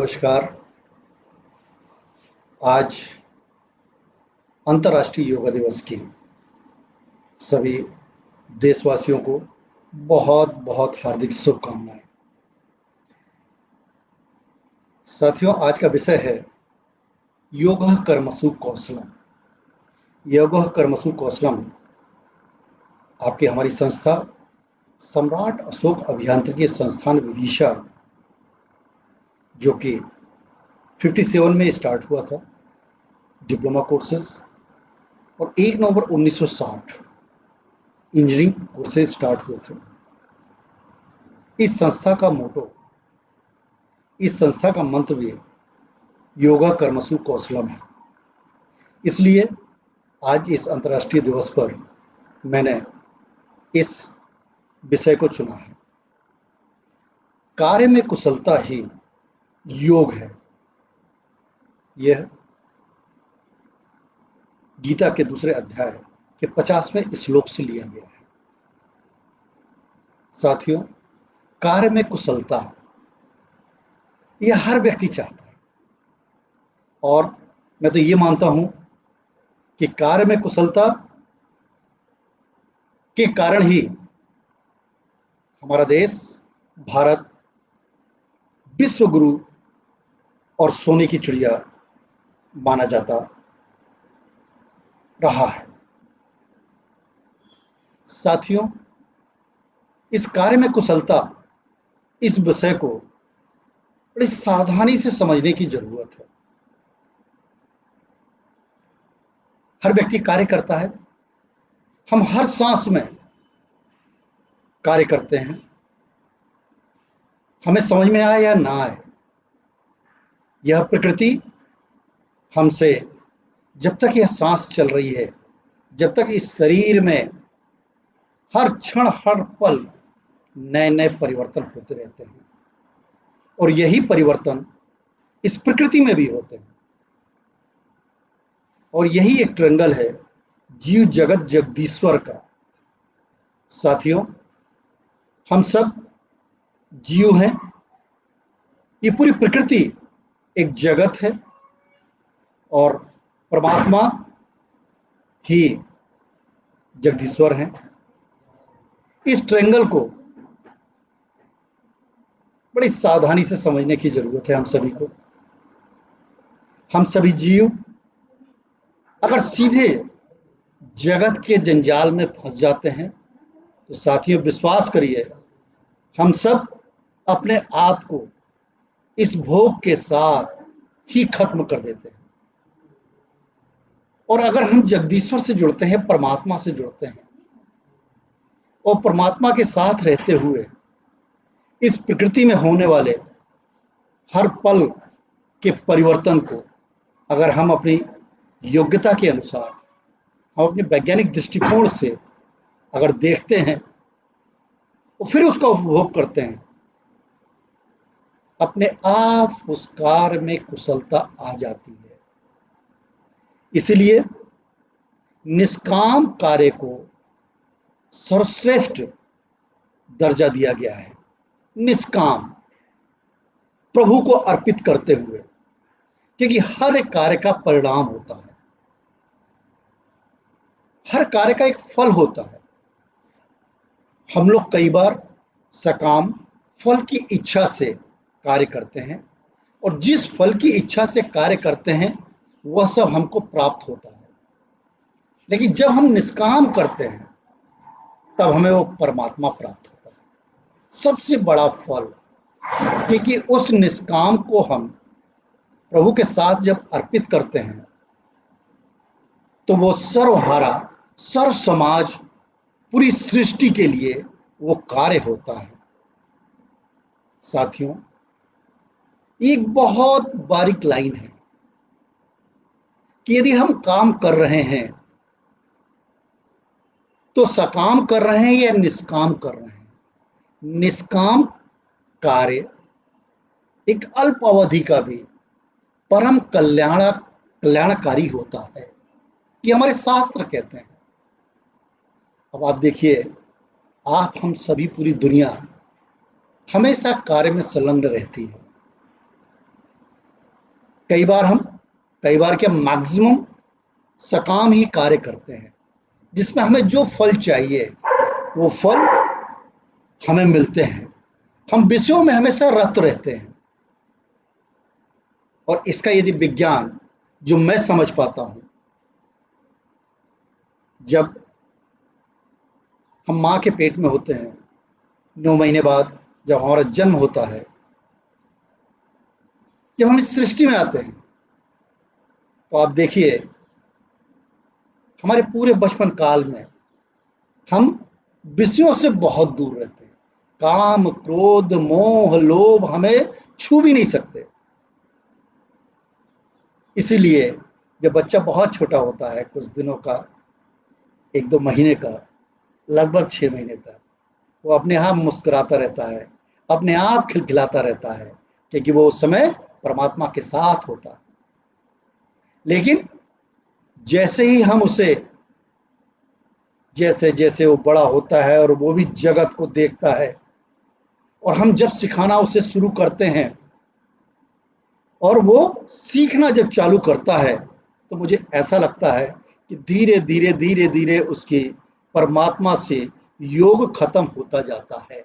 नमस्कार। आज अंतर्राष्ट्रीय योगा दिवस की सभी देशवासियों को बहुत बहुत हार्दिक शुभकामनाएं। साथियों, आज का विषय है योगः कर्मसु कौशलम। योगः कर्मसु कौशलम आपकी हमारी संस्था सम्राट अशोक अभियांत्रिकी संस्थान विदिशा, जो कि 57 में स्टार्ट हुआ था, डिप्लोमा कोर्सेज, और 1 नवंबर 1960 इंजीनियरिंग कोर्सेज स्टार्ट हुए थे। इस संस्था का मोटो, इस संस्था का मंत्र भी योगा कर्मसु कौशलम है। इसलिए आज इस अंतर्राष्ट्रीय दिवस पर मैंने इस विषय को चुना है। कार्य में कुशलता ही योग है। यह गीता के दूसरे अध्याय के 50वें श्लोक से लिया गया है। साथियों, कार्य में कुशलता यह हर व्यक्ति चाहता है, और मैं तो ये मानता हूं कि कार्य में कुशलता के कारण ही हमारा देश भारत विश्व गुरु और सोने की चिड़िया माना जाता रहा है। साथियों, इस कार्य में कुशलता, इस विषय को बड़ी सावधानी से समझने की जरूरत है। हर व्यक्ति कार्य करता है, हम हर सांस में कार्य करते हैं। हमें समझ में आए या ना आए, यह प्रकृति हमसे, जब तक यह सांस चल रही है, जब तक इस शरीर में हर क्षण हर पल नए नए परिवर्तन होते रहते हैं, और यही परिवर्तन इस प्रकृति में भी होते हैं। और यही एक ट्रेंगल है जीव जगत जगदीश्वर का। साथियों, हम सब जीव हैं। ये पूरी प्रकृति एक जगत है, और परमात्मा ही जगदीश्वर हैं। इस ट्रेंगल को बड़ी सावधानी से समझने की जरूरत है हम सभी को। हम सभी जीव अगर सीधे जगत के जंजाल में फंस जाते हैं, तो साथियों विश्वास करिए, हम सब अपने आप को इस भोग के साथ ही खत्म कर देते हैं। और अगर हम जगदीश्वर से जुड़ते हैं, परमात्मा से जुड़ते हैं, और परमात्मा के साथ रहते हुए इस प्रकृति में होने वाले हर पल के परिवर्तन को अगर हम अपनी योग्यता के अनुसार, हम अपने वैज्ञानिक दृष्टिकोण से अगर देखते हैं और फिर उसका उपभोग करते हैं, अपने आप उस कार्य में कुशलता आ जाती है। इसलिए निष्काम कार्य को सर्वश्रेष्ठ दर्जा दिया गया है। निष्काम, प्रभु को अर्पित करते हुए, क्योंकि हर एक कार्य का परिणाम होता है, हर कार्य का एक फल होता है। हम लोग कई बार सकाम फल की इच्छा से कार्य करते हैं, और जिस फल की इच्छा से कार्य करते हैं वह सब हमको प्राप्त होता है। लेकिन जब हम निष्काम करते हैं, तब हमें वो परमात्मा प्राप्त होता है, सबसे बड़ा फल। क्योंकि उस निष्काम को हम प्रभु के साथ जब अर्पित करते हैं, तो वो सर्वहारा, सर्व समाज, पूरी सृष्टि के लिए वो कार्य होता है। साथियों, एक बहुत बारीक लाइन है कि यदि हम काम कर रहे हैं तो सकाम कर रहे हैं या निष्काम कर रहे हैं। निष्काम कार्य एक अल्प अवधि का भी परम कल्याणकारी होता है, ये हमारे शास्त्र कहते हैं। अब आप देखिए, आप हम सभी, पूरी दुनिया हमेशा कार्य में संलग्न रहती है। कई बार क्या मैक्सिमम सकाम ही कार्य करते हैं, जिसमें हमें जो फल चाहिए वो फल हमें मिलते हैं। हम विषयों में हमेशा रत रहते हैं। और इसका यदि विज्ञान जो मैं समझ पाता हूं, जब हम माँ के पेट में होते हैं, 9 महीने बाद जब हमारा जन्म होता है, जब हम इस सृष्टि में आते हैं, तो आप देखिए हमारे पूरे बचपन काल में हम विषयों से बहुत दूर रहते हैं। काम, क्रोध, मोह, लोभ हमें छू भी नहीं सकते। इसीलिए जब बच्चा बहुत छोटा होता है, कुछ दिनों का, 1-2 महीने का, लगभग 6 महीने तक, वो अपने आप मुस्कुराता रहता है, अपने आप खिलखिलाता रहता है, क्योंकि वो उस समय परमात्मा के साथ होता है। लेकिन जैसे ही हम उसे, जैसे जैसे वो बड़ा होता है और वो भी जगत को देखता है, और हम जब सिखाना उसे शुरू करते हैं और वो सीखना जब चालू करता है, तो मुझे ऐसा लगता है कि धीरे धीरे धीरे धीरे उसकी परमात्मा से योग खत्म होता जाता है।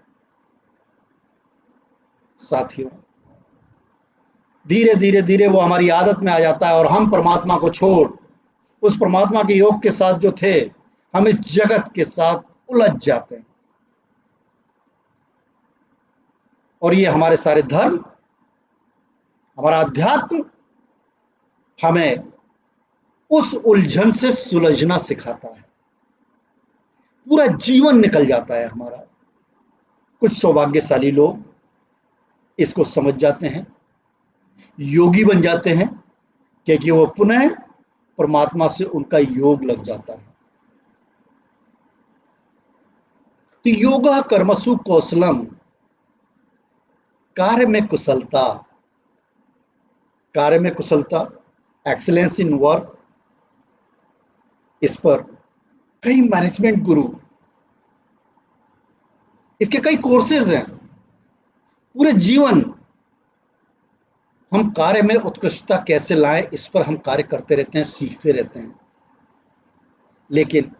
साथियों, धीरे धीरे धीरे वो हमारी आदत में आ जाता है और हम परमात्मा को छोड़ उस परमात्मा के योग के साथ जो थे, हम इस जगत के साथ उलझ जाते हैं। और ये हमारे सारे धर्म, हमारा अध्यात्म हमें उस उलझन से सुलझना सिखाता है। पूरा जीवन निकल जाता है हमारा। कुछ सौभाग्यशाली लोग इसको समझ जाते हैं, योगी बन जाते हैं, क्योंकि वो पुनः परमात्मा से उनका योग लग जाता है। तो योगा कर्मसु कौशलम, कार्य में कुशलता, कार्य में कुशलता, एक्सीलेंस इन वर्क, इस पर कई मैनेजमेंट गुरु, इसके कई कोर्सेज हैं। पूरे जीवन हम कार्य में उत्कृष्टता कैसे लाएं, इस पर हम कार्य करते रहते हैं, सीखते रहते हैं। लेकिन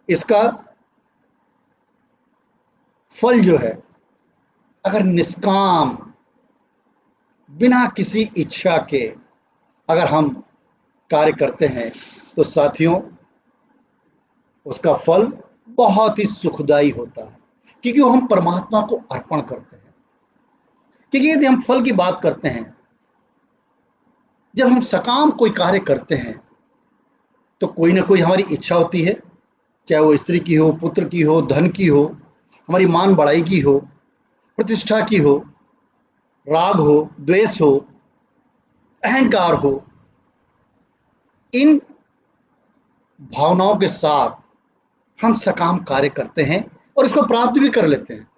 इसका फल जो है, अगर निष्काम, बिना किसी इच्छा के अगर हम कार्य करते हैं, तो साथियों उसका फल बहुत ही सुखदाई होता है, क्योंकि वो हम परमात्मा को अर्पण करते हैं। क्योंकि यदि हम फल की बात करते हैं, जब हम सकाम कोई कार्य करते हैं, तो कोई ना कोई हमारी इच्छा होती है, चाहे वो स्त्री की हो, पुत्र की हो, धन की हो, हमारी मान बढ़ाई की हो, प्रतिष्ठा की हो, राग हो, द्वेष हो, अहंकार हो। इन भावनाओं के साथ हम सकाम कार्य करते हैं और इसको प्राप्त भी कर लेते हैं।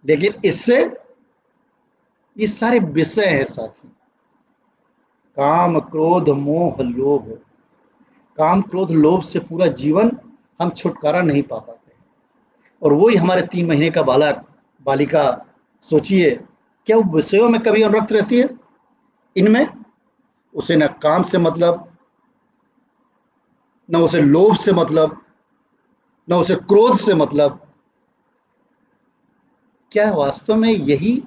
लेकिन इससे ये सारे विषय हैं साथी, काम, क्रोध, मोह, लोभ। काम, क्रोध, लोभ से पूरा जीवन हम छुटकारा नहीं पा पाते। और वही हमारे 3 महीने का बालक, बालिका, सोचिए, क्या वो विषयों में कभी अनुरक्त रहती है? इनमें उसे न काम से मतलब, न उसे लोभ से मतलब, न उसे क्रोध से मतलब। क्या वास्तव में यही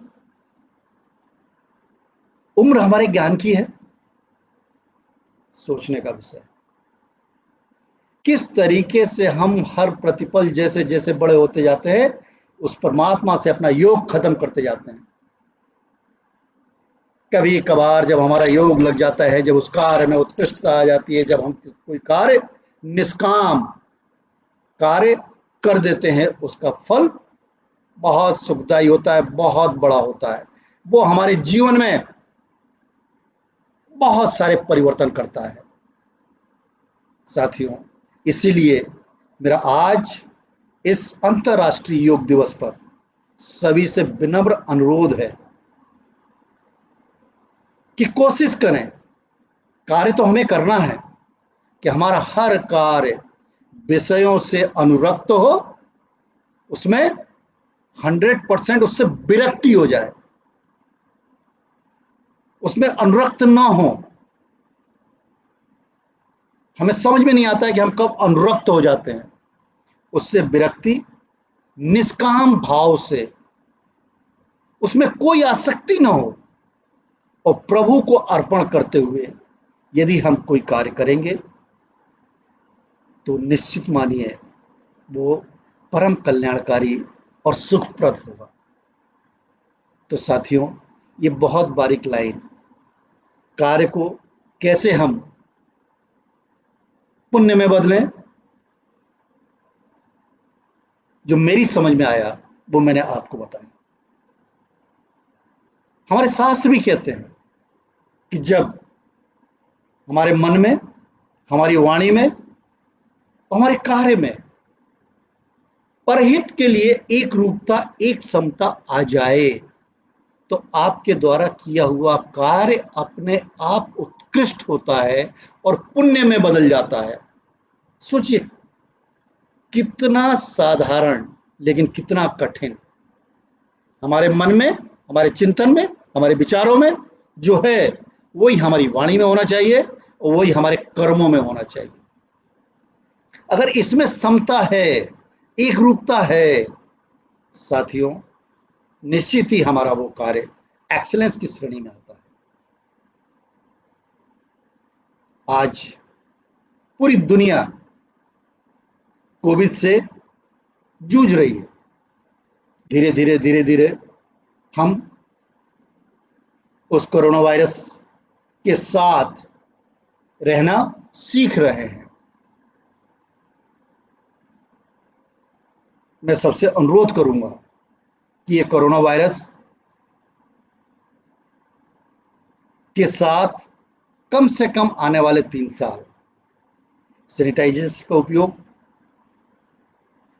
उम्र हमारे ज्ञान की है? सोचने का विषय। किस तरीके से हम हर प्रतिपल जैसे जैसे बड़े होते जाते हैं, उस परमात्मा से अपना योग खत्म करते जाते हैं। कभी कभार जब हमारा योग लग जाता है, जब उस कार्य में उत्कृष्टता आ जाती है, जब हम कोई कार्य निष्काम कार्य कर देते हैं, उसका फल बहुत सुखदायी होता है, बहुत बड़ा होता है। वो हमारे जीवन में बहुत सारे परिवर्तन करता है साथियों। इसीलिए मेरा आज इस अंतर्राष्ट्रीय योग दिवस पर सभी से विनम्र अनुरोध है कि कोशिश करें, कार्य तो हमें करना है, कि हमारा हर कार्य विषयों से अनुरक्त हो, उसमें 100% उससे विरक्ति हो जाए। उसमें अनुरक्त ना हो। हमें समझ में नहीं आता है कि हम कब अनुरक्त हो जाते हैं। उससे विरक्ति, निष्काम भाव से, उसमें कोई आसक्ति ना हो, और प्रभु को अर्पण करते हुए यदि हम कोई कार्य करेंगे तो निश्चित मानिए वो परम कल्याणकारी और सुखप्रद होगा। तो साथियों, ये बहुत बारीक लाइन, कार्य को कैसे हम पुण्य में बदलें, जो मेरी समझ में आया वो मैंने आपको बताया। हमारे शास्त्र भी कहते हैं कि जब हमारे मन में, हमारी वाणी में, हमारे कार्य में परहित के लिए एक रूपता, एक समता आ जाए, तो आपके द्वारा किया हुआ कार्य अपने आप उत्कृष्ट होता है और पुण्य में बदल जाता है। सोचिए, कितना साधारण लेकिन कितना कठिन। हमारे मन में, हमारे चिंतन में, हमारे विचारों में जो है वही हमारी वाणी में होना चाहिए और वही हमारे कर्मों में होना चाहिए। अगर इसमें समता है, एक रूपता है, साथियों, निश्चित ही हमारा वो कार्य एक्सीलेंस की श्रेणी में आता है। आज पूरी दुनिया कोविड से जूझ रही है। धीरे धीरे धीरे धीरे हम उस कोरोना वायरस के साथ रहना सीख रहे हैं। मैं सबसे अनुरोध करूंगा कि ये कोरोना वायरस के साथ कम से कम आने वाले 3 साल सैनिटाइजर्स का उपयोग,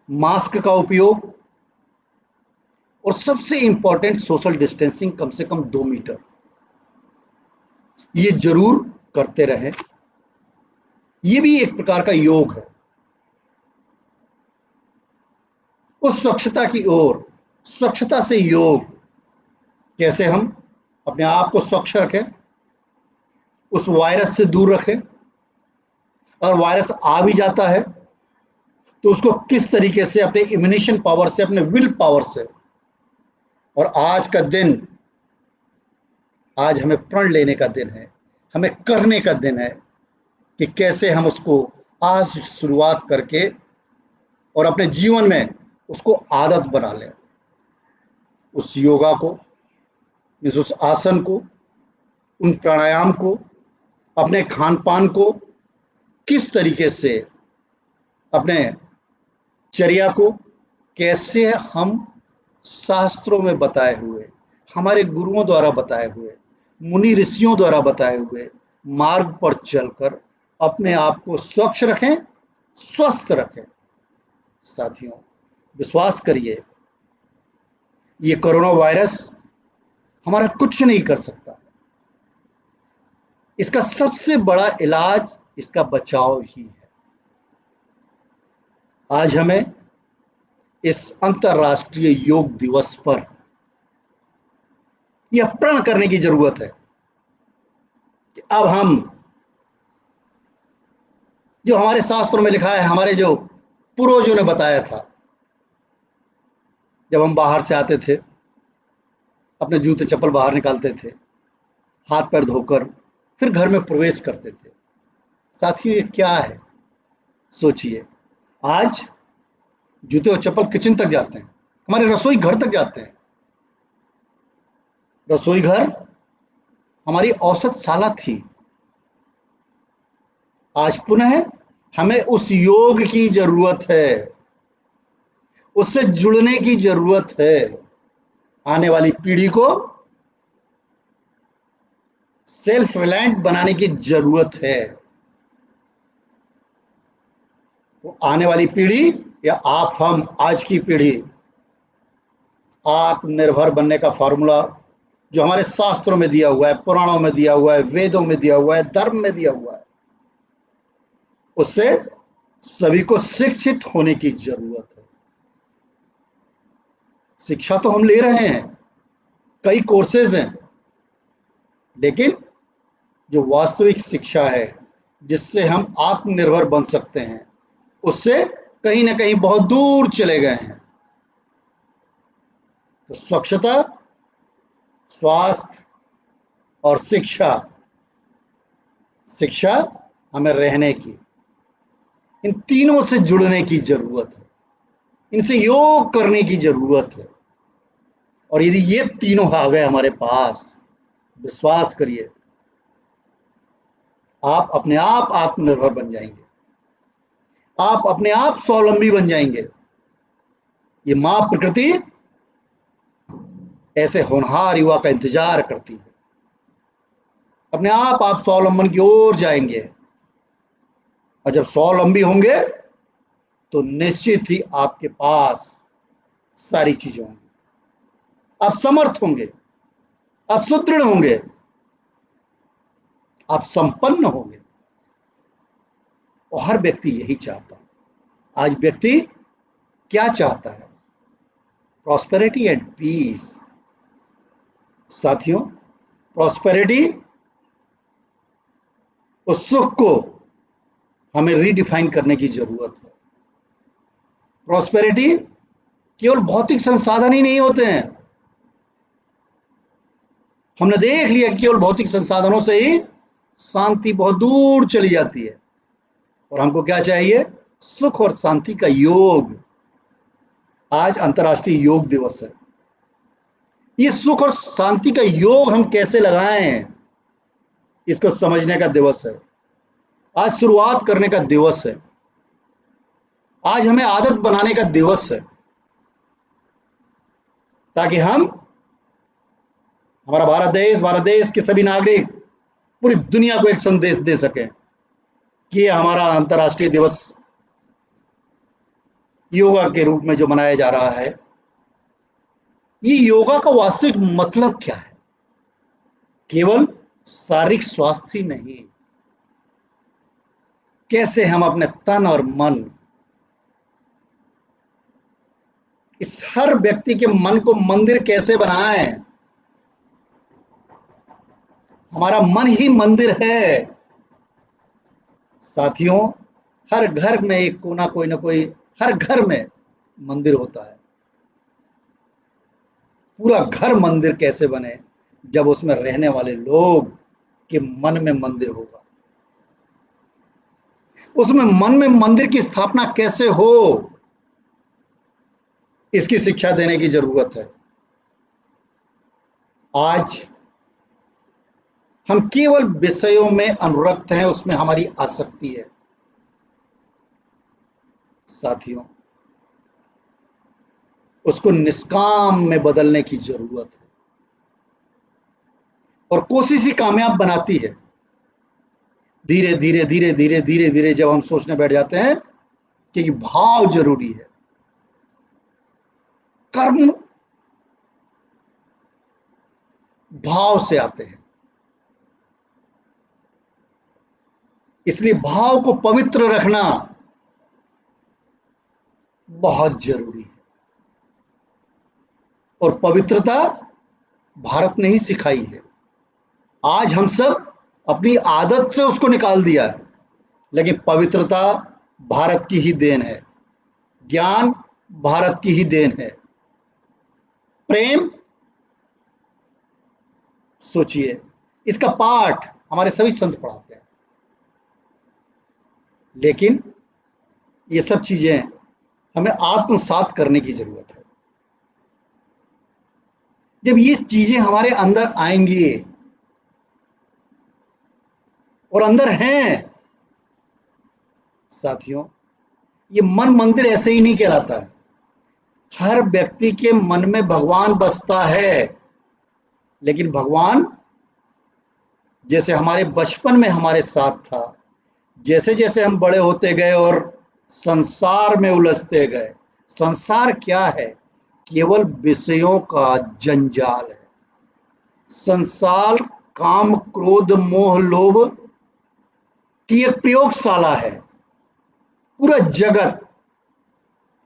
मास्क का उपयोग, और सबसे इंपॉर्टेंट सोशल डिस्टेंसिंग कम से कम 2 मीटर, ये जरूर करते रहें। ये भी एक प्रकार का योग है उस स्वच्छता की ओर। स्वच्छता से योग, कैसे हम अपने आप को स्वच्छ रखें, उस वायरस से दूर रखें, अगर वायरस आ भी जाता है तो उसको किस तरीके से अपने इम्यूनेशन पावर से, अपने विल पावर से, और आज का दिन, आज हमें प्रण लेने का दिन है, हमें करने का दिन है कि कैसे हम उसको आज शुरुआत करके और अपने जीवन में उसको आदत बना लें। उस योगा को, उस आसन को, उन प्राणायाम को, अपने खान पान को किस तरीके से, अपने चर्या को कैसे हम शास्त्रों में बताए हुए, हमारे गुरुओं द्वारा बताए हुए, मुनि ऋषियों द्वारा बताए हुए मार्ग पर चलकर अपने आप को स्वच्छ रखें, स्वस्थ रखें। साथियों, विश्वास करिए, ये कोरोना वायरस हमारा कुछ नहीं कर सकता। इसका सबसे बड़ा इलाज इसका बचाव ही है। आज हमें इस अंतर्राष्ट्रीय योग दिवस पर यह प्रण करने की जरूरत है कि अब हम, जो हमारे शास्त्रों में लिखा है, हमारे जो पूर्वजों ने बताया था, जब हम बाहर से आते थे, अपने जूते चप्पल बाहर निकालते थे, हाथ पैर धोकर फिर घर में प्रवेश करते थे। साथियों, ये क्या है? सोचिए, आज जूते और चप्पल किचन तक जाते हैं, हमारे रसोई घर तक जाते हैं। रसोई घर हमारी औसत शाला थी। आज पुनः हमें उस योग की जरूरत है, उससे जुड़ने की जरूरत है। आने वाली पीढ़ी को सेल्फ रिलायंट बनाने की जरूरत है। वो आने वाली पीढ़ी, या आप, हम, आज की पीढ़ी, आत्मनिर्भर बनने का फॉर्मूला जो हमारे शास्त्रों में दिया हुआ है, पुराणों में दिया हुआ है, वेदों में दिया हुआ है, धर्म में दिया हुआ है, उससे सभी को शिक्षित होने की जरूरत है। शिक्षा तो हम ले रहे हैं, कई कोर्सेज हैं, लेकिन जो वास्तविक शिक्षा है जिससे हम आत्मनिर्भर बन सकते हैं, उससे कहीं ना कहीं बहुत दूर चले गए हैं। तो स्वच्छता, स्वास्थ्य और शिक्षा, शिक्षा हमें रहने की, इन तीनों से जुड़ने की जरूरत है, इनसे योग करने की जरूरत है। और यदि ये तीनों आ गए हमारे पास, विश्वास करिए, आप अपने आप आत्मनिर्भर बन जाएंगे, आप अपने आप स्वावलंबी बन जाएंगे। ये मां प्रकृति ऐसे होनहार युवा का इंतजार करती है। अपने आप स्वावलंबन की ओर जाएंगे, और जब स्वावलंबी होंगे तो निश्चित ही आपके पास सारी चीजें होंगी, आप समर्थ होंगे, आप सुदृढ़ होंगे, आप संपन्न होंगे। और हर व्यक्ति यही चाहता है। आज व्यक्ति क्या चाहता है? Prosperity and peace. साथियों, प्रॉस्पेरिटी, उस सुख को हमें रीडिफाइन करने की जरूरत है। प्रॉस्पेरिटी केवल भौतिक संसाधन ही नहीं होते हैं। हमने देख लिया कि केवल भौतिक संसाधनों से ही शांति बहुत दूर चली जाती है, और हमको क्या चाहिए? सुख और शांति का योग। आज अंतर्राष्ट्रीय योग दिवस है। ये सुख और शांति का योग हम कैसे लगाएं, इसको समझने का दिवस है। आज शुरुआत करने का दिवस है। आज हमें आदत बनाने का दिवस है, ताकि हमारा भारत देश के सभी नागरिक पूरी दुनिया को एक संदेश दे सके कि ये हमारा अंतर्राष्ट्रीय दिवस योगा के रूप में जो मनाया जा रहा है, ये योगा का वास्तविक मतलब क्या है? केवल शारीरिक स्वास्थ्य ही नहीं, कैसे हम अपने तन और मन, इस हर व्यक्ति के मन को मंदिर कैसे बनाएं। हमारा मन ही मंदिर है। साथियों, हर घर में एक कोना, कोई ना कोई, हर घर में मंदिर होता है। पूरा घर मंदिर कैसे बने? जब उसमें रहने वाले लोग के मन में मंदिर होगा। उसमें मन में मंदिर की स्थापना कैसे हो, इसकी शिक्षा देने की जरूरत है। आज हम केवल विषयों में अनुरक्त हैं, उसमें हमारी आसक्ति है। साथियों, उसको निष्काम में बदलने की जरूरत है, और कोशिश ही कामयाब बनाती है। धीरे धीरे धीरे धीरे धीरे धीरे जब हम सोचने बैठ जाते हैं कि भाव जरूरी है, कर्म भाव से आते हैं, इसलिए भाव को पवित्र रखना बहुत जरूरी है। और पवित्रता भारत ने ही सिखाई है। आज हम सब अपनी आदत से उसको निकाल दिया है, लेकिन पवित्रता भारत की ही देन है, ज्ञान भारत की ही देन है, प्रेम, सोचिए, इसका पाठ हमारे सभी संत पढ़ाते हैं। लेकिन ये सब चीजें हमें आत्मसात करने की जरूरत है। जब ये चीजें हमारे अंदर आएंगी, और अंदर हैं, साथियों, ये मन मंदिर ऐसे ही नहीं कहलाता है। हर व्यक्ति के मन में भगवान बसता है, लेकिन भगवान जैसे हमारे बचपन में हमारे साथ था, जैसे जैसे हम बड़े होते गए और संसार में उलझते गए, संसार क्या है? केवल विषयों का जंजाल है। संसार काम, क्रोध, मोह, लोभ की एक प्रयोगशाला है, पूरा जगत।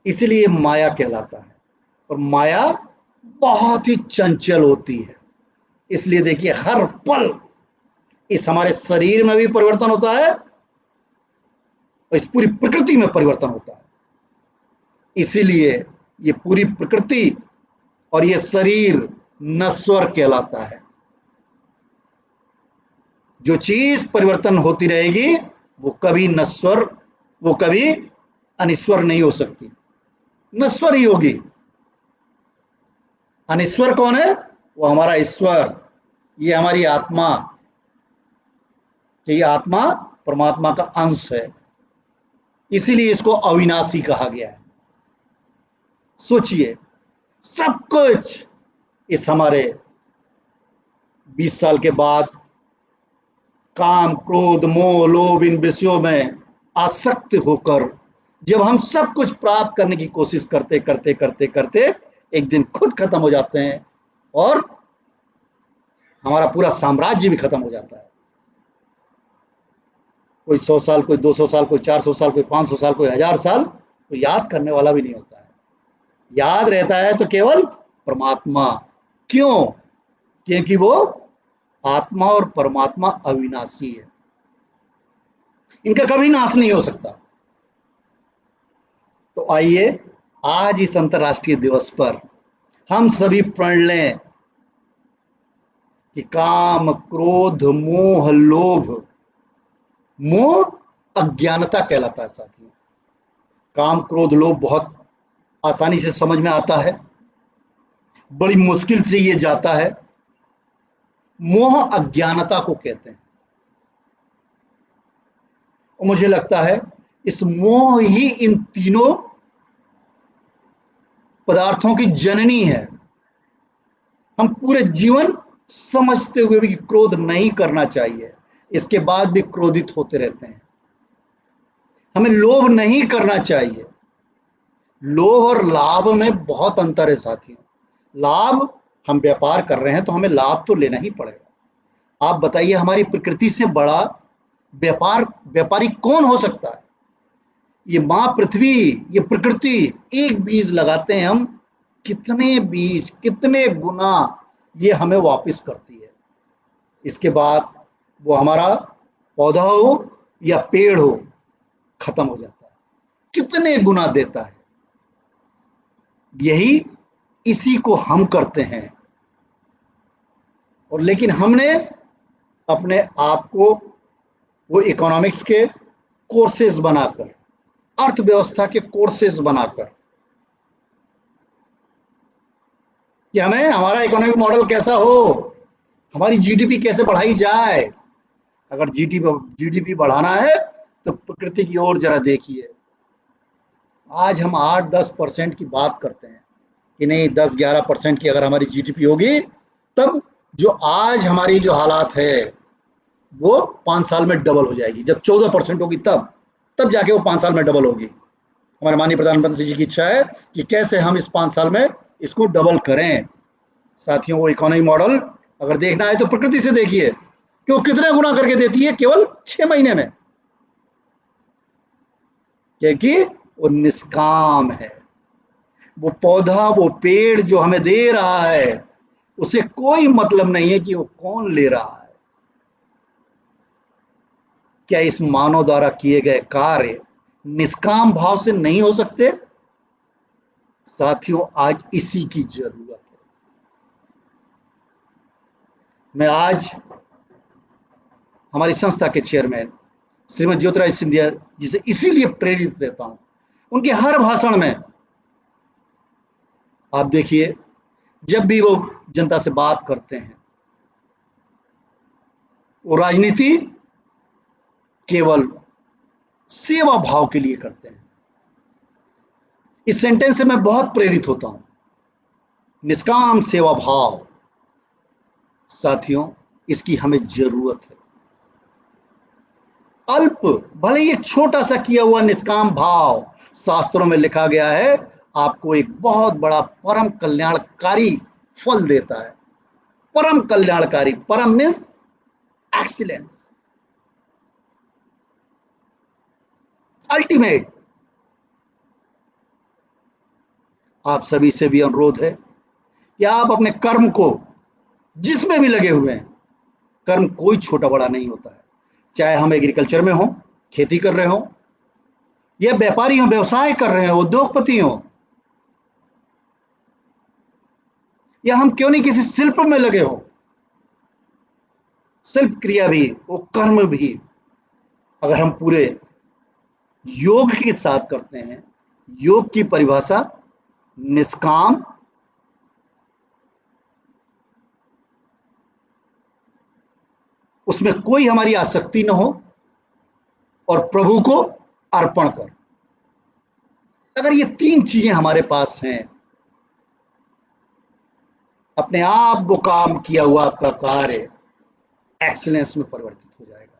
इसलिए माया कहलाता है, और माया बहुत ही चंचल होती है। इसलिए देखिए हर पल इस हमारे शरीर में भी परिवर्तन होता है और इस पूरी प्रकृति में परिवर्तन होता है। इसीलिए ये पूरी प्रकृति और ये शरीर नश्वर कहलाता है। जो चीज परिवर्तन होती रहेगी वो कभी नश्वर, वो कभी अनिश्वर नहीं हो सकती, नश्वर ही होगी। अनिश्वर कौन है? वो हमारा ईश्वर, ये हमारी आत्मा, ये आत्मा परमात्मा का अंश है, इसीलिए इसको अविनाशी कहा गया है। सोचिए, सब कुछ इस हमारे 20 साल के बाद काम, क्रोध, मोह, लोभ इन विषयों में आसक्त होकर जब हम सब कुछ प्राप्त करने की कोशिश करते करते करते करते एक दिन खुद खत्म हो जाते हैं और हमारा पूरा साम्राज्य भी खत्म हो जाता है। कोई 100 साल, कोई 200 साल, कोई 400 साल, कोई 500 साल, कोई 1000 साल, तो याद करने वाला भी नहीं होता है। याद रहता है तो केवल परमात्मा। क्यों? क्योंकि वो आत्मा और परमात्मा अविनाशी है, इनका कभी नाश नहीं हो सकता। तो आइए आज इस अंतर्राष्ट्रीय दिवस पर हम सभी प्रण लें कि काम, क्रोध, मोह, लोभ, मोह अज्ञानता कहलाता है साथियों। काम, क्रोध, लोभ बहुत आसानी से समझ में आता है, बड़ी मुश्किल से ये जाता है। मोह अज्ञानता को कहते हैं और मुझे लगता है इस मोह ही इन तीनों पदार्थों की जननी है। हम पूरे जीवन समझते हुए भी क्रोध नहीं करना चाहिए, इसके बाद भी क्रोधित होते रहते हैं। हमें लोभ नहीं करना चाहिए। लोभ और लाभ में बहुत अंतर है साथियों। लाभ, हम व्यापार कर रहे हैं तो हमें लाभ तो लेना ही पड़ेगा। आप बताइए, हमारी प्रकृति से बड़ा व्यापारी कौन हो सकता है? ये माँ पृथ्वी, ये प्रकृति, एक बीज लगाते हैं हम, कितने बीज, कितने गुना ये हमें वापस करती है। इसके बाद वो हमारा पौधा हो या पेड़ हो, खत्म हो जाता है, कितने गुना देता है। यही, इसी को हम करते हैं। और लेकिन हमने अपने आप को वो इकोनॉमिक्स के कोर्सेज बनाकर, अर्थव्यवस्था के कोर्सेज बनाकर, कि हमें हमारा इकोनॉमिक मॉडल कैसा हो, हमारी जीडीपी कैसे बढ़ाई जाए। अगर जीडीपी बढ़ाना है तो प्रकृति की ओर जरा देखिए। आज हम 8-10% की बात करते हैं कि नहीं, 10-11% की अगर हमारी जीडीपी होगी तब जो आज हमारी जो हालात है वो 5 साल में डबल हो जाएगी। जब 14% होगी तब जाके वो 5 साल में डबल होगी। हमारे माननीय प्रधानमंत्री जी की इच्छा है कि कैसे हम इस 5 साल में इसको डबल करें। साथियों, वो इकोनॉमिक मॉडल अगर देखना है तो प्रकृति से देखिए कि वो कितने गुना करके देती है केवल 6 महीने में, क्योंकि वो निष्काम है। वो पौधा, वो पेड़ जो हमें दे रहा है, उसे कोई मतलब नहीं है कि वो कौन ले रहा है। क्या इस मानव द्वारा किए गए कार्य निष्काम भाव से नहीं हो सकते? साथियों, आज इसी की जरूरत है। मैं आज हमारी संस्था के चेयरमैन श्रीमती ज्योतिरादित्य सिंधिया जी से इसीलिए प्रेरित रहता हूं। उनके हर भाषण में आप देखिए, जब भी वो जनता से बात करते हैं, वो राजनीति केवल सेवा भाव के लिए करते हैं। इस सेंटेंस से मैं बहुत प्रेरित होता हूं, निष्काम सेवा भाव। साथियों, इसकी हमें जरूरत है। अल्प, भले ही एक छोटा सा किया हुआ निष्काम भाव, शास्त्रों में लिखा गया है, आपको एक बहुत बड़ा परम कल्याणकारी फल देता है। परम कल्याणकारी, परम मीन्स एक्सीलेंस, अल्टीमेट। आप सभी से भी अनुरोध है कि आप अपने कर्म को जिसमें भी लगे हुए हैं, कर्म कोई छोटा बड़ा नहीं होता है। चाहे हम एग्रीकल्चर में हो, खेती कर रहे हो, या व्यापारी हो, व्यवसाय कर रहे हो, उद्योगपति हो, या हम क्यों नहीं किसी शिल्प में लगे हो, शिल्प क्रिया भी, वो कर्म भी, अगर हम पूरे योग के साथ करते हैं। योग की परिभाषा निष्काम, उसमें कोई हमारी आसक्ति न हो, और प्रभु को अर्पण कर। अगर ये तीन चीजें हमारे पास हैं, अपने आप वो काम किया हुआ आपका कार्य एक्सीलेंस में परिवर्तित हो जाएगा।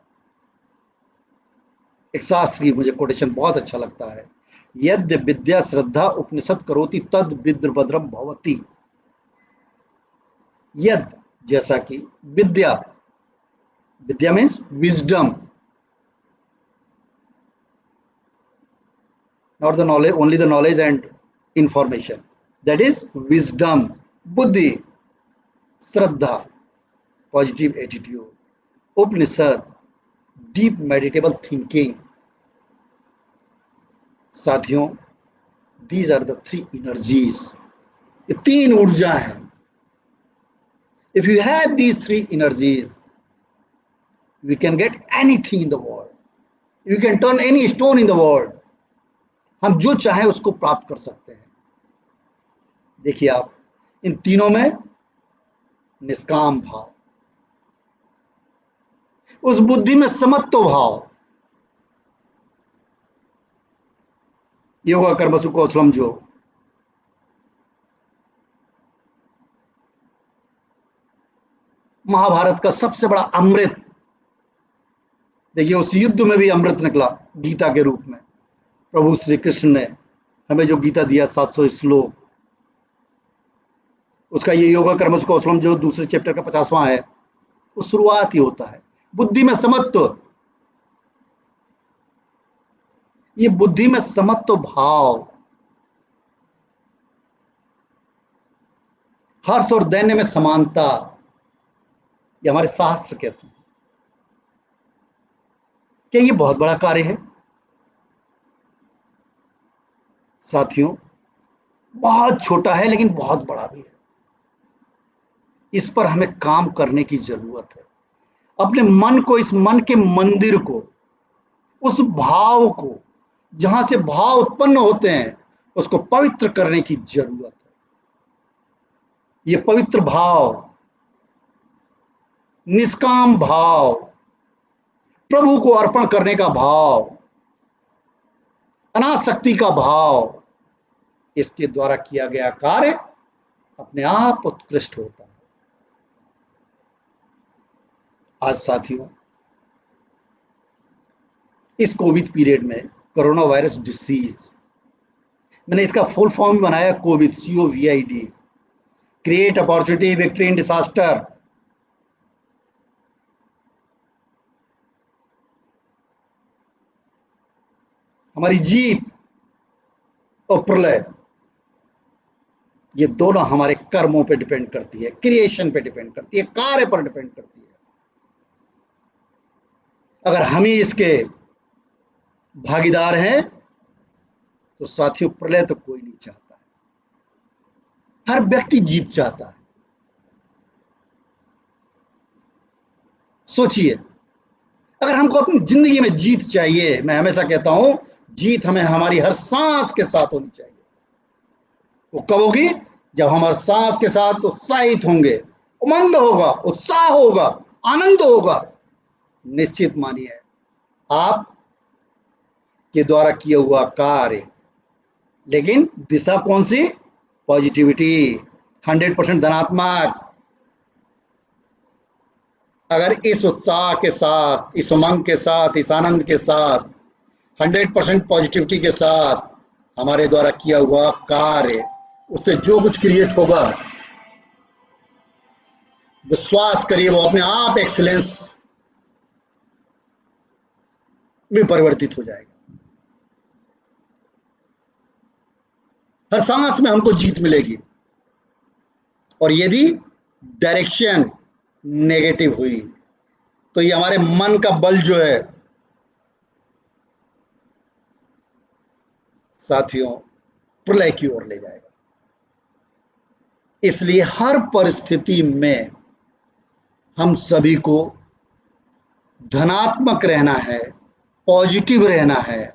एक शास्त्र की मुझे कोटेशन बहुत अच्छा लगता है, यद्य विद्या श्रद्धा उपनिषद करोति तद विद्रभद्रम भवति। यद, जैसा कि, विद्या, विद्या means wisdom, not the knowledge, only the knowledge and information, that is wisdom, buddhi, Shraddha, positive attitude, Upanishad, deep meditable thinking। साथियों, these are the three energies, ये तीन ऊर्जा हैं। if you have these three energies, we can get anything in the world, you can turn any stone in the world, हम जो चाहे उसको प्राप्त कर सकते हैं। देखिए आप, इन तीनों में निष्काम भाव, उस बुद्धि में समत्व भाव, योगा कर्मसु कौशलम, जो महाभारत का सबसे बड़ा अमृत, देखिए उस युद्ध में भी अमृत निकला गीता के रूप में। प्रभु श्री कृष्ण ने हमें जो गीता दिया, 700 श्लोक, उसका ये योगा कर्मसु कौशलम जो दूसरे चैप्टर का 50वां है, वो शुरुआत ही होता है बुद्धि में समत्व। ये बुद्धि में समत्व भाव, हर्ष और दैन्य में समानता, ये हमारे शास्त्र कहते हैं। क्या ये बहुत बड़ा कार्य है? साथियों, बहुत छोटा है लेकिन बहुत बड़ा भी है। इस पर हमें काम करने की जरूरत है। अपने मन को, इस मन के मंदिर को, उस भाव को, जहां से भाव उत्पन्न होते हैं, उसको पवित्र करने की जरूरत है। ये पवित्र भाव, निष्काम भाव, प्रभु को अर्पण करने का भाव, अनासक्ति का भाव, इसके द्वारा किया गया कार्य अपने आप उत्कृष्ट होता है। आज साथियों, इस कोविड पीरियड में, कोरोना वायरस डिसीज, मैंने इसका फुल फॉर्म बनाया Covid, COVID, create opportunity victory in disaster. हमारी जीत और प्रलय, ये दोनों हमारे कर्मों पे डिपेंड करती है, क्रिएशन पे डिपेंड करती है, कार्य पर डिपेंड करती है। अगर हम ही इसके भागीदार हैं, तो साथियों प्रलय तो कोई नहीं चाहता है, हर व्यक्ति जीत चाहता है। सोचिए, अगर हमको अपनी जिंदगी में जीत चाहिए, मैं हमेशा कहता हूं, जीत हमें हमारी हर सांस के साथ होनी चाहिए। वो कब होगी? जब हम हर सांस के साथ उत्साहित होंगे, उमंग होगा, उत्साह होगा, आनंद होगा। निश्चित मानिए, आप के द्वारा किया हुआ कार्य, लेकिन दिशा कौन सी? पॉजिटिविटी, 100% धनात्मक। अगर इस उत्साह के साथ, इस उमंग के साथ, इस आनंद के साथ, 100% पॉजिटिविटी के साथ हमारे द्वारा किया हुआ कार्य, उससे जो कुछ क्रिएट होगा, विश्वास करिए वो अपने आप एक्सीलेंस में परिवर्तित हो जाएगा। हर सांस में हमको जीत मिलेगी। और यदि डायरेक्शन नेगेटिव हुई तो ये हमारे मन का बल जो है साथियों प्रलय की ओर ले जाएगा। इसलिए हर परिस्थिति में हम सभी को धनात्मक रहना है, पॉजिटिव रहना है।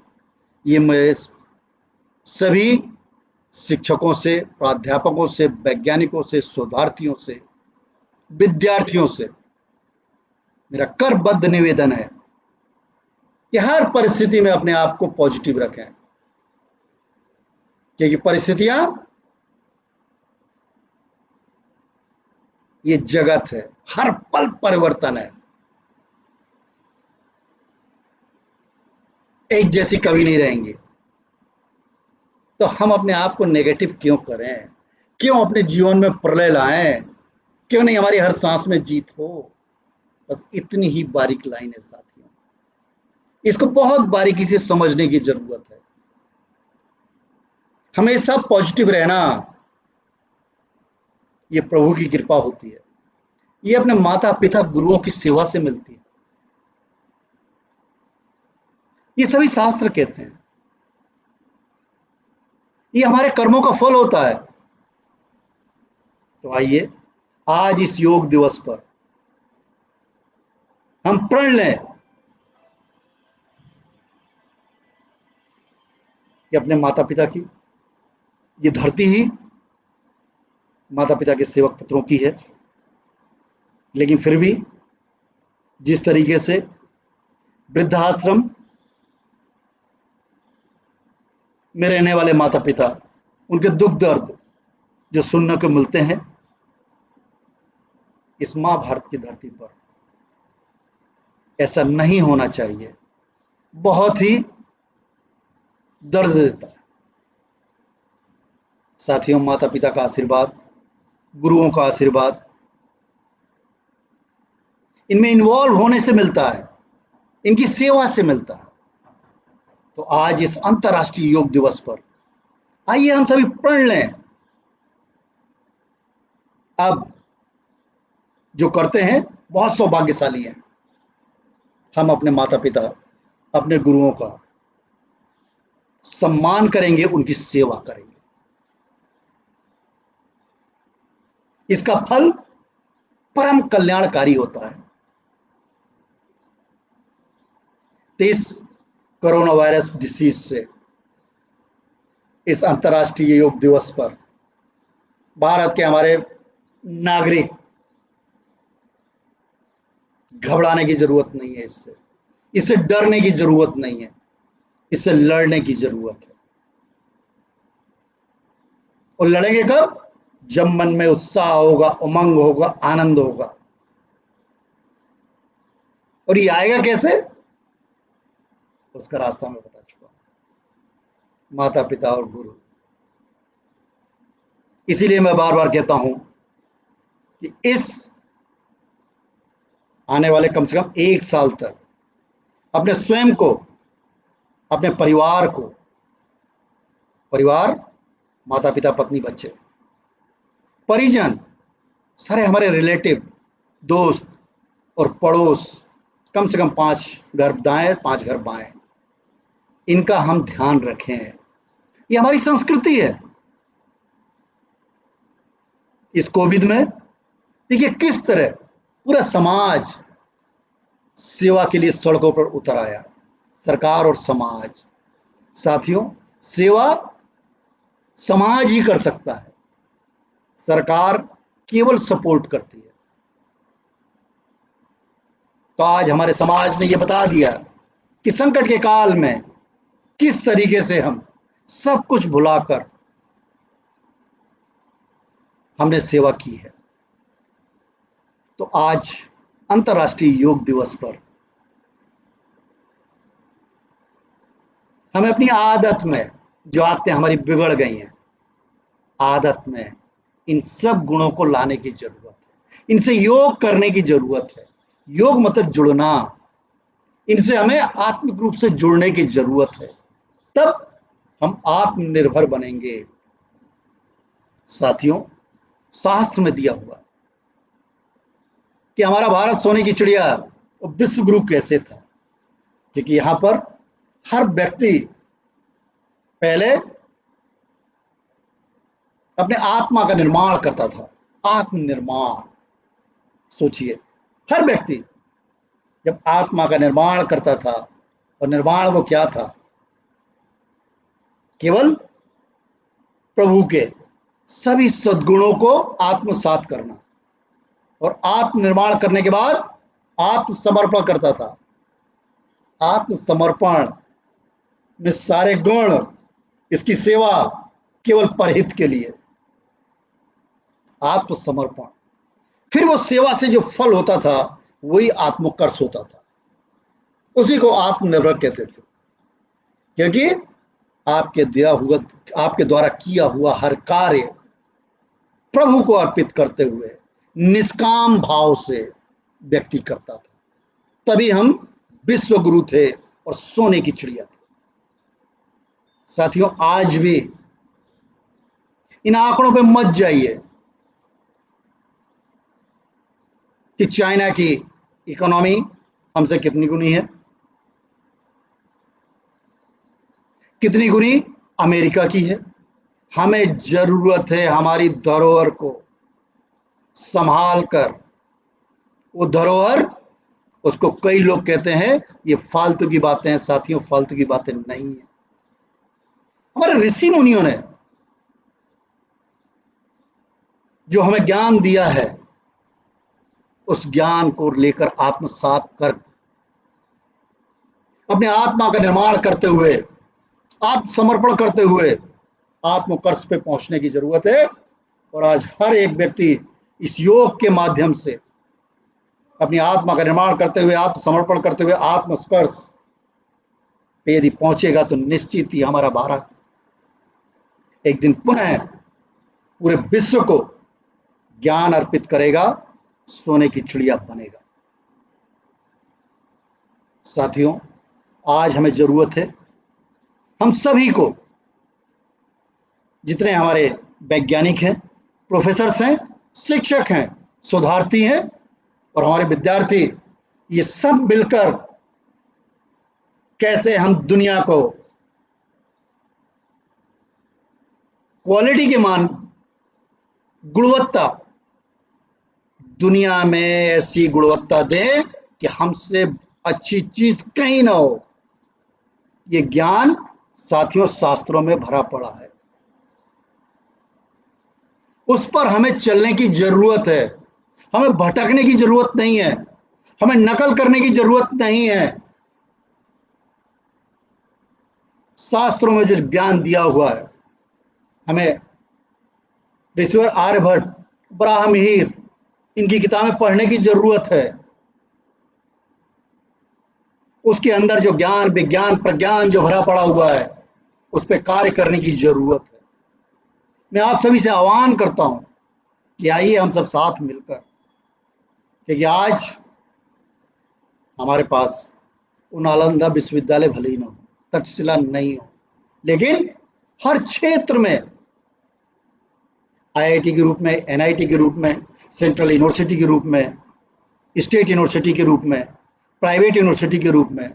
ये मेरे सभी शिक्षकों से, प्राध्यापकों से, वैज्ञानिकों से, शोधार्थियों से, विद्यार्थियों से मेरा करबद्ध निवेदन है कि हर परिस्थिति में अपने आप को पॉजिटिव रखें, क्योंकि परिस्थितियां ये जगत है, हर पल परिवर्तन है, एक जैसी कभी नहीं रहेंगी। तो हम अपने आप को नेगेटिव क्यों करें, क्यों अपने जीवन में प्रलय लाएं, क्यों नहीं हमारी हर सांस में जीत हो। बस इतनी ही बारीक लाइन है साथियों, इसको बहुत बारीकी से समझने की जरूरत है। हमेशा पॉजिटिव रहना ये प्रभु की कृपा होती है, ये अपने माता पिता गुरुओं की सेवा से मिलती है। ये सभी शास्त्र कहते हैं, ये हमारे कर्मों का फल होता है। तो आइए आज इस योग दिवस पर हम प्रण लें कि अपने माता पिता की, ये धरती ही माता पिता के सेवक पुत्रों की है, लेकिन फिर भी जिस तरीके से वृद्धाश्रम में रहने वाले माता पिता, उनके दुख दर्द जो सुनने को मिलते हैं, इस मां भारत की धरती पर ऐसा नहीं होना चाहिए। बहुत ही दर्द देता है साथियों। माता पिता का आशीर्वाद, गुरुओं का आशीर्वाद इनमें इन्वॉल्व होने से मिलता है, इनकी सेवा से मिलता है। तो आज इस अंतर्राष्ट्रीय योग दिवस पर आइए हम सभी प्रण लें। अब जो करते हैं बहुत सौभाग्यशाली हैं। हम अपने माता पिता, अपने गुरुओं का सम्मान करेंगे, उनकी सेवा करेंगे। इसका फल परम कल्याणकारी होता है। तो इस कोरोना वायरस डिसीज से, इस अंतर्राष्ट्रीय योग दिवस पर भारत के हमारे नागरिक घबराने की जरूरत नहीं है। इससे डरने की जरूरत नहीं है, इससे लड़ने की जरूरत है। और लड़ेंगे कब? जब मन में उत्साह होगा, उमंग होगा, आनंद होगा। और ये आएगा कैसे? उसका रास्ता मैं बता चुका हूं, माता पिता और गुरु। इसीलिए मैं बार बार कहता हूं कि इस आने वाले कम से कम 1 साल तक अपने स्वयं को, अपने परिवार को, परिवार माता पिता पत्नी बच्चे, परिजन, सारे हमारे रिलेटिव, दोस्त और पड़ोस, कम से कम 5 घर दाएं 5 घर बाएं, इनका हम ध्यान रखें। ये हमारी संस्कृति है। इस कोविड में देखिए किस तरह पूरा समाज सेवा के लिए सड़कों पर उतर आया, सरकार और समाज। साथियों, सेवा समाज ही कर सकता है, सरकार केवल सपोर्ट करती है। तो आज हमारे समाज ने यह बता दिया कि संकट के काल में किस तरीके से हम सब कुछ भुलाकर हमने सेवा की है। तो आज अंतर्राष्ट्रीय योग दिवस पर हमें अपनी आदत में, जो आदतें हमारी बिगड़ गई हैं, आदत में इन सब गुणों को लाने की जरूरत है। इनसे योग करने की जरूरत है। योग मतलब जुड़ना, इनसे हमें आत्मिक रूप से जुड़ने की जरूरत है। तब हम आत्मनिर्भर बनेंगे। साथियों, शास्त्र में दिया हुआ कि हमारा भारत सोने की चिड़िया और विश्व गुरु कैसे था, क्योंकि यहाँ पर हर व्यक्ति पहले अपने आत्मा का निर्माण करता था। आत्मनिर्माण, सोचिए, हर व्यक्ति जब आत्मा का निर्माण करता था, और निर्माण वो क्या था, केवल प्रभु के सभी सद्गुणों को आत्मसात करना, और आत्मनिर्माण करने के बाद आत्मसमर्पण करता था। आत्मसमर्पण में सारे गुण, इसकी सेवा केवल परहित के लिए, आत्मसमर्पण। फिर वो सेवा से जो फल होता था वही आत्मोत्कर्ष होता था, उसी को आत्मनिर्भर कहते थे, क्योंकि आपके द्वारा किया हुआ हर कार्य प्रभु को अर्पित करते हुए निष्काम भाव से व्यक्ति करता था। तभी हम विश्व गुरु थे और सोने की चिड़िया थे। साथियों, आज भी इन आंकड़ों पे मत जाइए कि चाइना की इकोनॉमी हमसे कितनी गुनी है, कितनी गुनी अमेरिका की है। हमें जरूरत है हमारी धरोहर को संभाल कर, वो धरोहर, उसको कई लोग कहते हैं ये फालतू की बातें हैं। साथियों, फालतू की बातें नहीं है। हमारे ऋषि मुनियों ने जो हमें ज्ञान दिया है, उस ज्ञान को लेकर आत्मसात कर अपने आत्मा का निर्माण करते हुए, आत्मसमर्पण करते हुए आत्मोत्कर्ष पे पहुंचने की जरूरत है। और आज हर एक व्यक्ति इस योग के माध्यम से अपनी आत्मा का निर्माण करते हुए, आत्मसमर्पण करते हुए आत्मोत्कर्ष पे यदि पहुंचेगा तो निश्चित ही हमारा भारत एक दिन पुनः पूरे विश्व को ज्ञान अर्पित करेगा, सोने की चिड़िया बनेगा। साथियों, आज हमें जरूरत है, हम सभी को, जितने हमारे वैज्ञानिक हैं, प्रोफेसर्स हैं, शिक्षक हैं, शोधार्थी हैं और हमारे विद्यार्थी, ये सब मिलकर कैसे हम दुनिया को क्वालिटी के मान, गुणवत्ता, दुनिया में ऐसी गुणवत्ता दें कि हमसे अच्छी चीज कहीं ना हो। ये ज्ञान साथियों शास्त्रों में भरा पड़ा है, उस पर हमें चलने की जरूरत है। हमें भटकने की जरूरत नहीं है, हमें नकल करने की जरूरत नहीं है। शास्त्रों में जो ज्ञान दिया हुआ है, हमें ऋषिवर आर्यभट्ट, ब्राह्महीर, इनकी किताबें पढ़ने की जरूरत है। उसके अंदर जो ज्ञान, विज्ञान, प्रज्ञान जो भरा पड़ा हुआ है, उस पर कार्य करने की जरूरत है। मैं आप सभी से आह्वान करता हूं कि आइए हम सब साथ मिलकर, क्योंकि आज हमारे पास वो नालंदा विश्वविद्यालय भले ही ना हो, तक्षशिला नहीं हो, लेकिन हर क्षेत्र में आईआईटी के रूप में, एनआईटी के रूप में, सेंट्रल यूनिवर्सिटी के रूप में, स्टेट यूनिवर्सिटी के रूप में, प्राइवेट यूनिवर्सिटी के रूप में,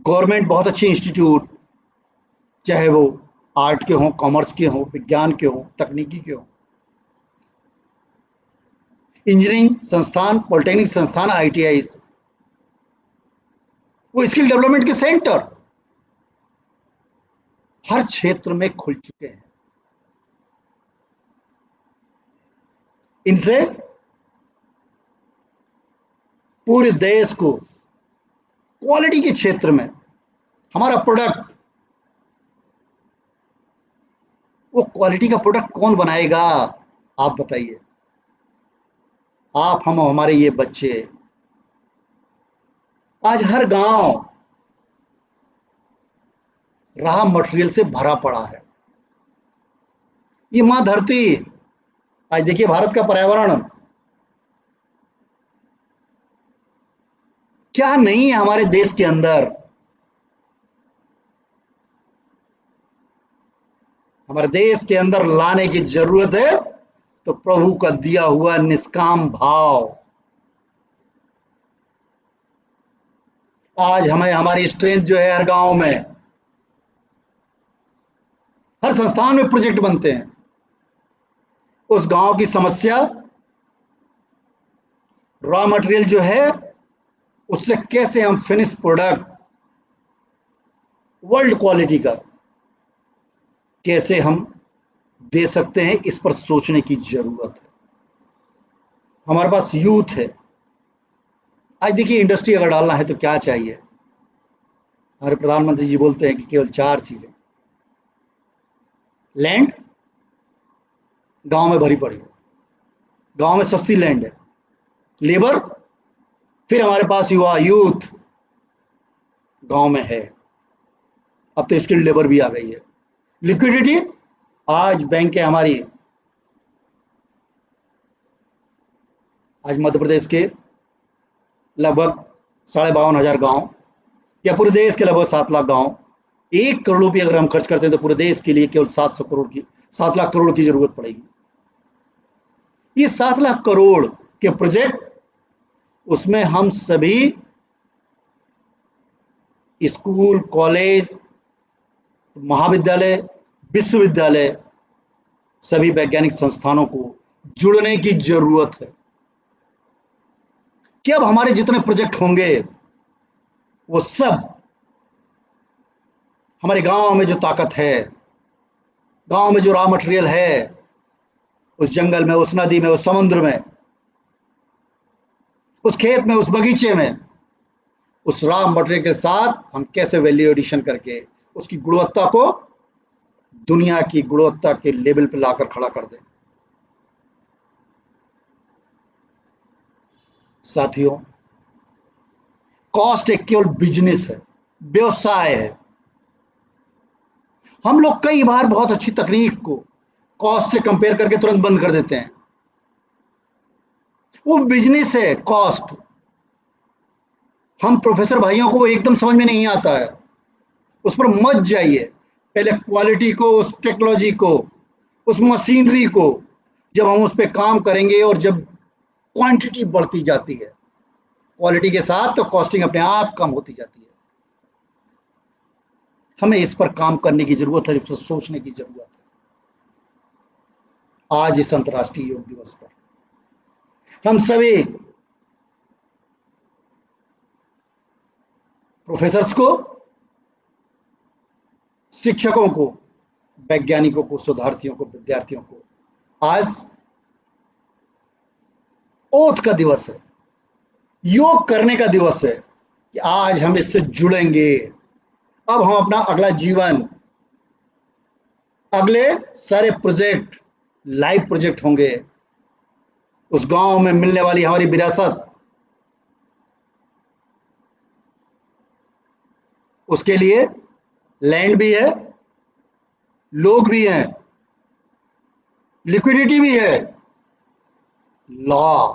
गवर्नमेंट बहुत अच्छे इंस्टीट्यूट, चाहे वो आर्ट के हों, कॉमर्स के हों, विज्ञान के हों, तकनीकी के हों, इंजीनियरिंग संस्थान, पॉलिटेक्निक संस्थान, आईटीआई, वो स्किल डेवलपमेंट के सेंटर हर क्षेत्र में खुल चुके हैं। इनसे पूरे देश को क्वालिटी के क्षेत्र में हमारा प्रोडक्ट, वो क्वालिटी का प्रोडक्ट कौन बनाएगा, आप बताइए। आप, हम, हमारे ये बच्चे, आज हर गांव रॉ मटेरियल से भरा पड़ा है। ये मां धरती, आज देखिए भारत का पर्यावरण क्या नहीं है हमारे देश के अंदर। हमारे देश के अंदर लाने की जरूरत है तो प्रभु का दिया हुआ निष्काम भाव, आज हमें हमारी स्ट्रेंथ जो है हर गांव में, हर संस्थान में प्रोजेक्ट बनते हैं। उस गांव की समस्या रॉ मटेरियल जो है उससे कैसे हम फिनिश प्रोडक्ट वर्ल्ड क्वालिटी का कैसे हम दे सकते हैं, इस पर सोचने की जरूरत है। हमारे पास यूथ है। आज देखिए, इंडस्ट्री अगर डालना है तो क्या चाहिए? हमारे प्रधानमंत्री जी बोलते हैं कि केवल 4 चीजें। लैंड गांव में भरी पड़ी है, गांव में सस्ती लैंड है। लेबर, फिर हमारे पास युवा यूथ गांव में है। अब तो स्किल्ड लेबर भी आ गई है। लिक्विडिटी, आज बैंकें हमारी, आज मध्य प्रदेश के लगभग 52,500 गांव या पूरे देश के लगभग 7 लाख गांव, 1 करोड़ रुपये अगर हम खर्च करते हैं तो पूरे देश के लिए केवल 7 लाख करोड़ की जरूरत पड़ेगी। ये 7 लाख करोड़ के प्रोजेक्ट, उसमें हम सभी स्कूल, कॉलेज, महाविद्यालय, विश्वविद्यालय, सभी वैज्ञानिक संस्थानों को जुड़ने की जरूरत है कि अब हमारे जितने प्रोजेक्ट होंगे वो सब हमारे गांव में जो ताकत है, गांव में जो रॉ मटेरियल है, उस जंगल में, उस नदी में, उस समुद्र में, उस खेत में, उस बगीचे में, उस रॉ मटेरियल के साथ हम कैसे वैल्यू एडिशन करके उसकी गुणवत्ता को दुनिया की गुणवत्ता के लेवल पर लाकर खड़ा कर दें। साथियों, कॉस्ट एक केवल बिजनेस है, व्यवसाय है। हम लोग कई बार बहुत अच्छी तकनीक को कॉस्ट से कंपेयर करके तुरंत बंद कर देते हैं। वो बिजनेस है कॉस्ट। हम प्रोफेसर भाइयों को वो एकदम समझ में नहीं आता है। उस पर मत जाइए। पहले क्वालिटी को, उस टेक्नोलॉजी को, उस मशीनरी को जब हम उस पर काम करेंगे और जब क्वांटिटी बढ़ती जाती है क्वालिटी के साथ, तो कॉस्टिंग अपने आप कम होती जाती है। हमें इस पर काम करने की जरूरत है, इस पर सोचने की जरूरत है। आज इस अंतर्राष्ट्रीय योग दिवस पर हम सभी प्रोफेसर्स को, शिक्षकों को, वैज्ञानिकों को, शोधार्थियों को, विद्यार्थियों को, आज ओथ का दिवस है, योग करने का दिवस है कि आज हम इससे जुड़ेंगे। अब हम अपना अगला जीवन, अगले सारे प्रोजेक्ट लाइव प्रोजेक्ट होंगे। उस गांव में मिलने वाली हमारी विरासत, उसके लिए लैंड भी है, लोग भी हैं, लिक्विडिटी भी है, लॉ,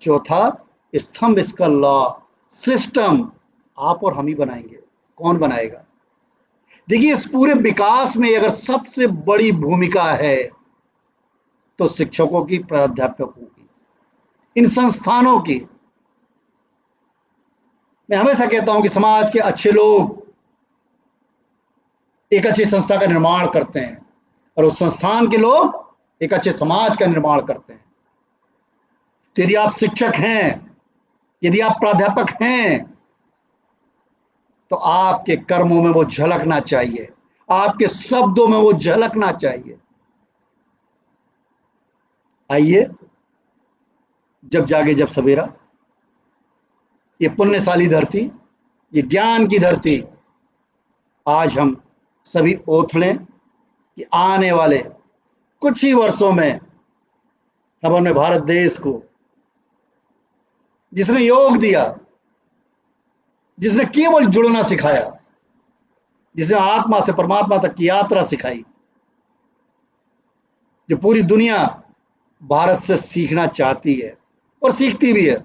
चौथा स्तंभ इसका लॉ, सिस्टम आप और हम ही बनाएंगे। कौन बनाएगा? देखिए, इस पूरे विकास में अगर सबसे बड़ी भूमिका है तो शिक्षकों की, प्राध्यापकों की, इन संस्थानों की। मैं हमेशा कहता हूं कि समाज के अच्छे लोग एक अच्छी संस्था का निर्माण करते हैं और उस संस्थान के लोग एक अच्छे समाज का निर्माण करते हैं। तो यदि आप शिक्षक हैं, यदि आप प्राध्यापक हैं, तो आपके कर्मों में वो झलकना चाहिए, आपके शब्दों में वो झलकना चाहिए। आइए, जब जागे जब सवेरा, ये पुण्यशाली धरती, ये ज्ञान की धरती, आज हम सभी ओथ लें कि आने वाले कुछ ही वर्षों में हम अपने भारत देश को, जिसने योग दिया, जिसने केवल जुड़ना सिखाया, जिसने आत्मा से परमात्मा तक की यात्रा सिखाई, जो पूरी दुनिया भारत से सीखना चाहती है और सीखती भी है,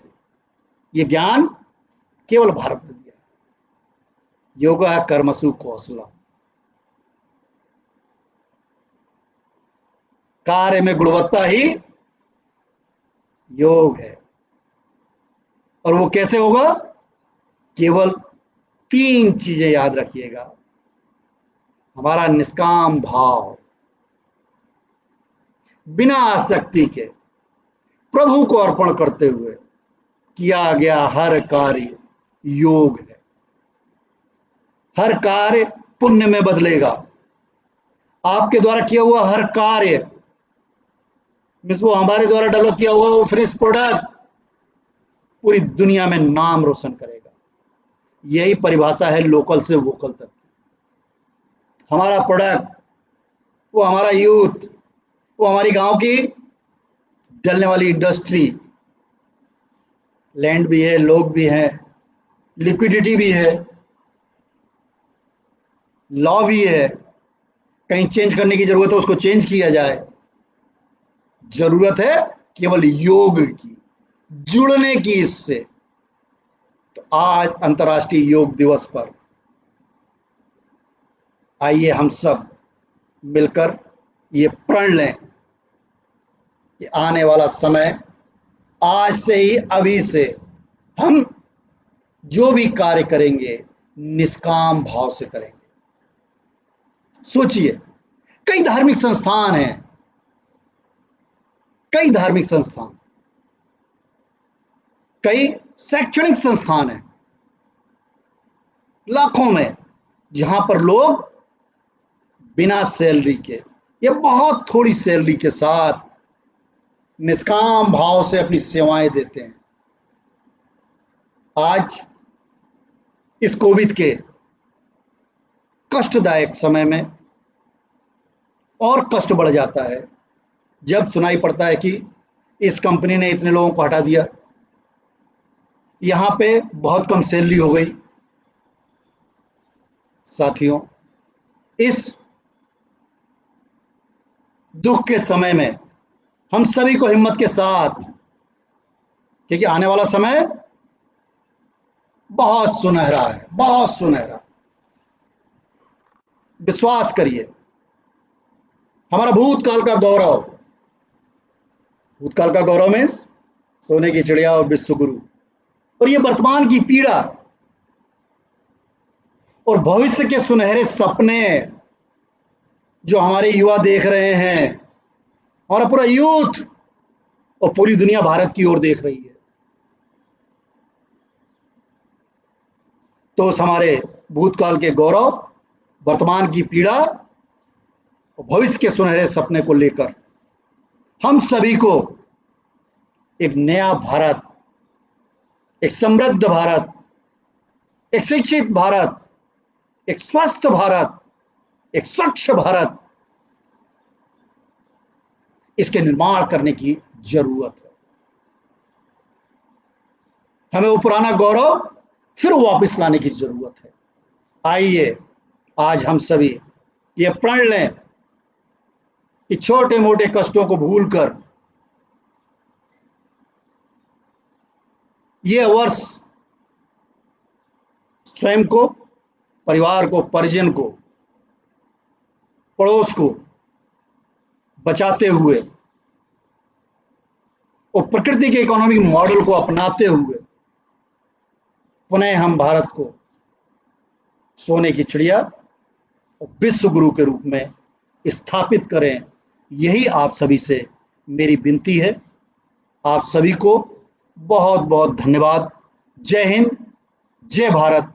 ये ज्ञान केवल भारत ने दिया। योगा कर्मसु कौशला, कार्य में गुणवत्ता ही योग है। और वो कैसे होगा? केवल 3 चीजें याद रखिएगा। हमारा निष्काम भाव, बिना आसक्ति के प्रभु को अर्पण करते हुए किया गया हर कार्य योग है। हर कार्य पुण्य में बदलेगा। आपके द्वारा किया हुआ हर कार्य, वो हमारे द्वारा डेवलप किया हुआ वो फिनिश प्रोडक्ट पूरी दुनिया में नाम रोशन करेगा। यही परिभाषा है लोकल से वोकल तक। हमारा प्रोडक्ट, वो हमारा यूथ, वो हमारी गांव की जलने वाली इंडस्ट्री, लैंड भी है, लोग भी हैं, लिक्विडिटी भी है, लॉ भी है। कहीं चेंज करने की जरूरत है, उसको चेंज किया जाए। जरूरत है केवल योग की, जुड़ने की इससे। तो आज अंतर्राष्ट्रीय योग दिवस पर आइए हम सब मिलकर ये प्रण लें कि आने वाला समय आज से ही, अभी से हम जो भी कार्य करेंगे निष्काम भाव से करेंगे। सोचिए, कई धार्मिक संस्थान हैं, कई धार्मिक संस्थान, कई शैक्षणिक संस्थान हैं, लाखों में, जहां पर लोग बिना सैलरी के या बहुत थोड़ी सैलरी के साथ निष्काम भाव से अपनी सेवाएं देते हैं। आज इस कोविड के कष्टदायक समय में और कष्ट बढ़ जाता है जब सुनाई पड़ता है कि इस कंपनी ने इतने लोगों को हटा दिया, यहां पे बहुत कम सैलरी हो गई। साथियों, इस दुख के समय में हम सभी को हिम्मत के साथ, क्योंकि आने वाला समय बहुत सुनहरा है, बहुत सुनहरा। विश्वास करिए, हमारा भूतकाल का गौरव, भूतकाल का गौरव में सोने की चिड़िया और विश्वगुरु, और ये वर्तमान की पीड़ा और भविष्य के सुनहरे सपने जो हमारे युवा देख रहे हैं, हमारा पूरा यूथ और पूरी दुनिया भारत की ओर देख रही है। तो उस हमारे भूतकाल के गौरव, वर्तमान की पीड़ा और भविष्य के सुनहरे सपने को लेकर हम सभी को एक नया भारत, एक समृद्ध भारत, एक शिक्षित भारत, एक स्वस्थ भारत, एक स्वच्छ भारत, इसके निर्माण करने की जरूरत है। हमें वो पुराना गौरव फिर वापस लाने की जरूरत है। आइए आज हम सभी ये प्रण लें कि छोटे मोटे कष्टों को भूलकर ये वर्ष स्वयं को, परिवार को, परिजन को, पड़ोस को बचाते हुए और प्रकृति के इकोनॉमिक मॉडल को अपनाते हुए पुनः हम भारत को सोने की चिड़िया और विश्व गुरु के रूप में स्थापित करें। यही आप सभी से मेरी विनती है। आप सभी को बहुत बहुत धन्यवाद। जय हिंद, जय भारत,